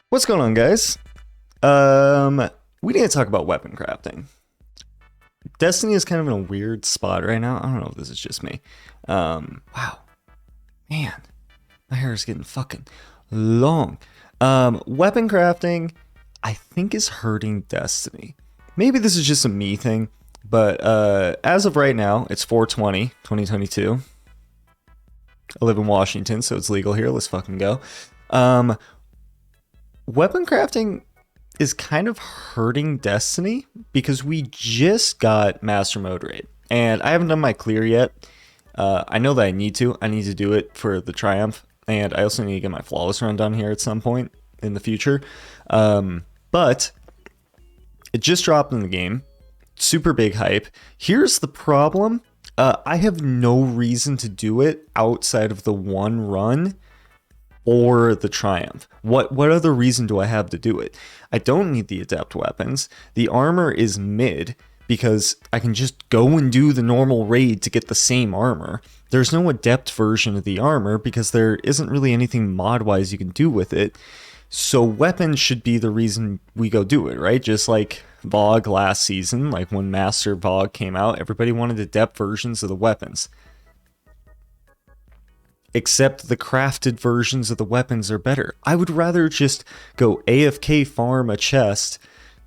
What's going on, guys? We need to talk about weapon crafting. Destiny is kind of in a weird spot right now. I don't know if this is just me. Wow, man, my hair is getting fucking long. Weapon crafting, I think, is hurting Destiny. Maybe this is just a me thing, but as of right now, it's 4/20, 2022. I live in Washington, so it's legal here. Let's fucking go. Weapon crafting is kind of hurting Destiny because we just got Master Mode Raid. And I haven't done my clear yet. I know that I need to. I need to do it for the Triumph. And I also need to get my Flawless run done here at some point in the future. But it just dropped in the game. Super big hype. Here's the problem. I have no reason to do it outside of the one run or the Triumph. What other reason do I have to do it? I don't need the adept weapons. The armor is mid because I can just go and do the normal raid to get the same armor. There's no adept version of the armor because there isn't really anything mod-wise you can do with it. So weapons should be the reason we go do it, right? Just like VoG last season, like when Master VoG came out, everybody wanted adept versions of the weapons. Except the crafted versions of the weapons are better. I would rather just go AFK farm a chest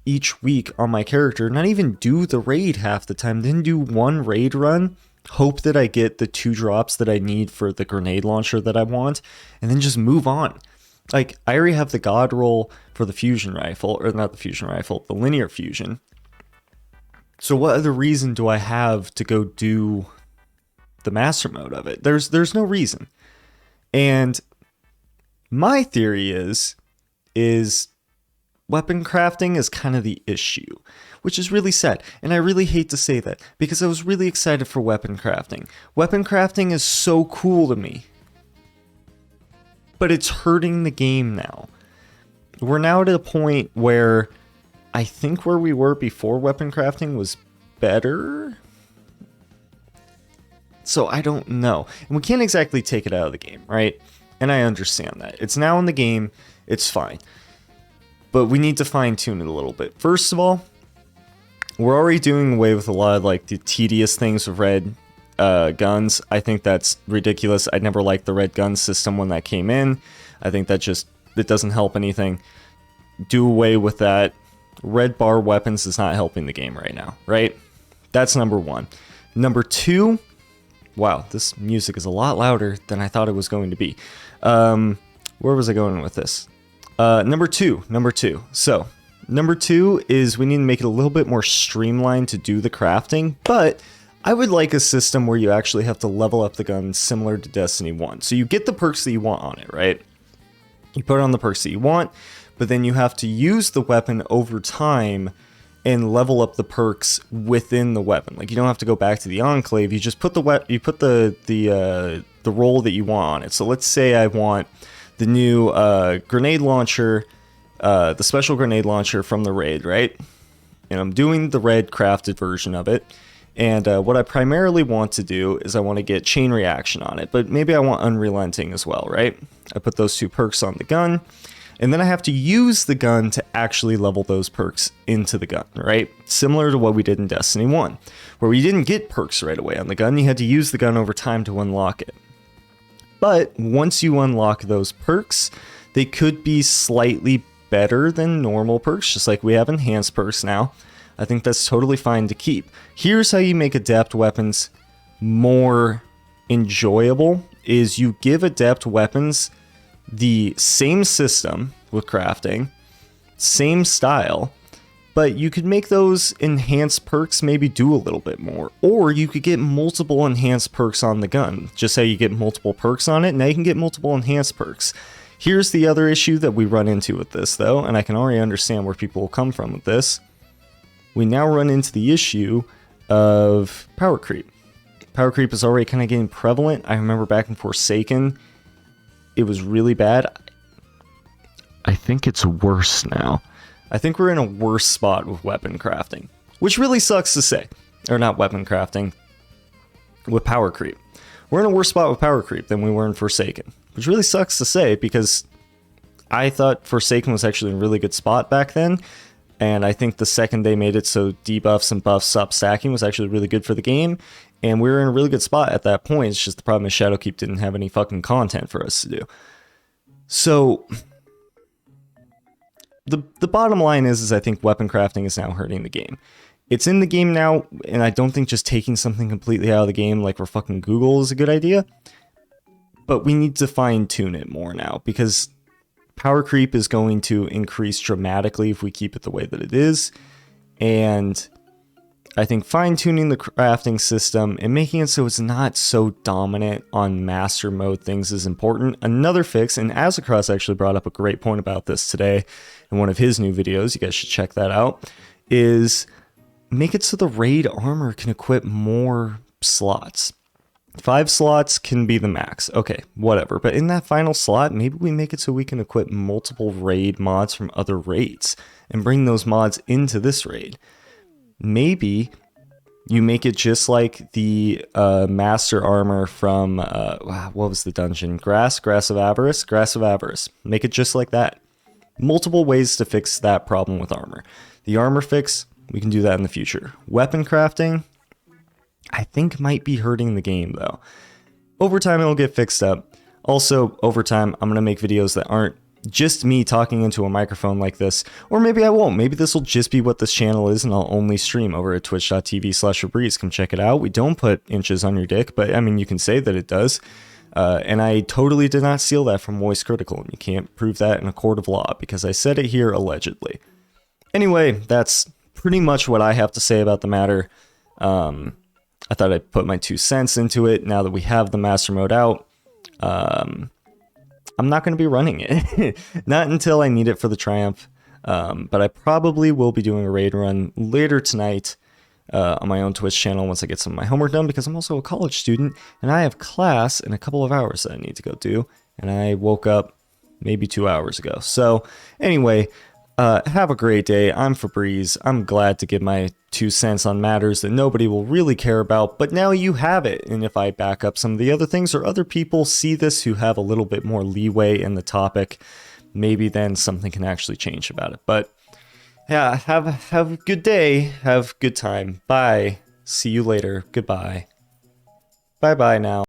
each week on my character, not even do the raid half the time, then do one raid run, hope that I get the 2 drops that I need for the grenade launcher that I want, and then just move on. Like, I already have the god roll for the fusion rifle, or not the fusion rifle, the linear fusion. So what other reason do I have to go do the master mode of it? There's no reason. And my theory is weapon crafting is kind of the issue, which is really sad. And I really hate to say that because I was really excited for weapon crafting. Weapon crafting is so cool to me. But it's hurting the game now. We're now at a point where I think where we were before weapon crafting was better. So I don't know. And we can't exactly take it out of the game, right? And I understand that. It's now in the game. It's fine. But we need to fine tune it a little bit. First of all, we're already doing away with a lot of like the tedious things with red guns. I think that's ridiculous. I never liked the red gun system when that came in. I think that it doesn't help anything. Do away with that. Red bar weapons is not helping the game right now, right? That's number one. Number two, wow, this music is a lot louder than I thought it was going to be. Where was I going with this? Number two. So, number two is we need to make it a little bit more streamlined to do the crafting, but I would like a system where you actually have to level up the gun similar to Destiny 1. So you get the perks that you want on it, right? You put on the perks that you want, but then you have to use the weapon over time and level up the perks within the weapon. Like, you don't have to go back to the Enclave. You just put the role that you want on it. So let's say I want the new grenade launcher, the special grenade launcher from the raid, right? And I'm doing the red crafted version of it. And what I primarily want to do is I want to get chain reaction on it, but maybe I want unrelenting as well, right? I put those 2 perks on the gun. And then I have to use the gun to actually level those perks into the gun, right? Similar to what we did in Destiny 1, where we didn't get perks right away on the gun. You had to use the gun over time to unlock it. But once you unlock those perks, they could be slightly better than normal perks, just like we have enhanced perks now. I think that's totally fine to keep. Here's how you make adept weapons more enjoyable, is you give adept weapons the same system with crafting, same style, but you could make those enhanced perks maybe do a little bit more. Or you could get multiple enhanced perks on the gun. Just say you get multiple perks on it, now you can get multiple enhanced perks. Here's the other issue that we run into with this though, and I can already understand where people will come from with this. We now run into the issue of power creep. Power creep is already kind of getting prevalent. I remember back in Forsaken, it was really bad. I think it's worse now. I think we're in a worse spot with weapon crafting, which really sucks to say. Or not weapon crafting, with power creep. We're in a worse spot with power creep than we were in Forsaken, which really sucks to say because I thought Forsaken was actually in a really good spot back then. And I think the second they made it so debuffs and buffs stopped stacking was actually really good for the game. And we were in a really good spot at that point. It's just the problem is Shadowkeep didn't have any fucking content for us to do. So the bottom line is I think weapon crafting is now hurting the game. It's in the game now, and I don't think just taking something completely out of the game like we're fucking Google is a good idea. But we need to fine tune it more now, because power creep is going to increase dramatically if we keep it the way that it is. And I think fine-tuning the crafting system and making it so it's not so dominant on master mode things is important. Another fix, and Azzacross actually brought up a great point about this today in one of his new videos, you guys should check that out, is make it so the raid armor can equip more slots. 5 slots can be the max. Okay, whatever. But in that final slot, maybe we make it so we can equip multiple raid mods from other raids and bring those mods into this raid. Maybe you make it just like the master armor from, what was the dungeon? Grass of Avarice. Make it just like that. Multiple ways to fix that problem with armor. The armor fix, we can do that in the future. Weapon crafting, I think might be hurting the game though. Over time it'll get fixed up. Also, over time I'm going to make videos that aren't just me talking into a microphone like this, or maybe I won't. Maybe this will just be what this channel is and I'll only stream over at twitch.tv/Febreze. Come check it out. We don't put inches on your dick, but I mean, you can say that it does. And I totally did not steal that from Voice Critical, and you can't prove that in a court of law because I said it here allegedly. Anyway, that's pretty much what I have to say about the matter. I thought I'd put my 2 cents into it now that we have the master mode out. I'm not going to be running it. Not until I need it for the Triumph. But I probably will be doing a raid run later tonight on my own Twitch channel once I get some of my homework done, because I'm also a college student and I have class in a couple of hours that I need to go do. And I woke up maybe 2 hours ago. So anyway, have a great day. I'm Febreze. I'm glad to give my 2 cents on matters that nobody will really care about, but now you have it. And if I back up some of the other things, or other people see this who have a little bit more leeway in the topic, maybe then something can actually change about it. But yeah, have a good day. Have a good time. Bye. See you later. Goodbye. Bye-bye now.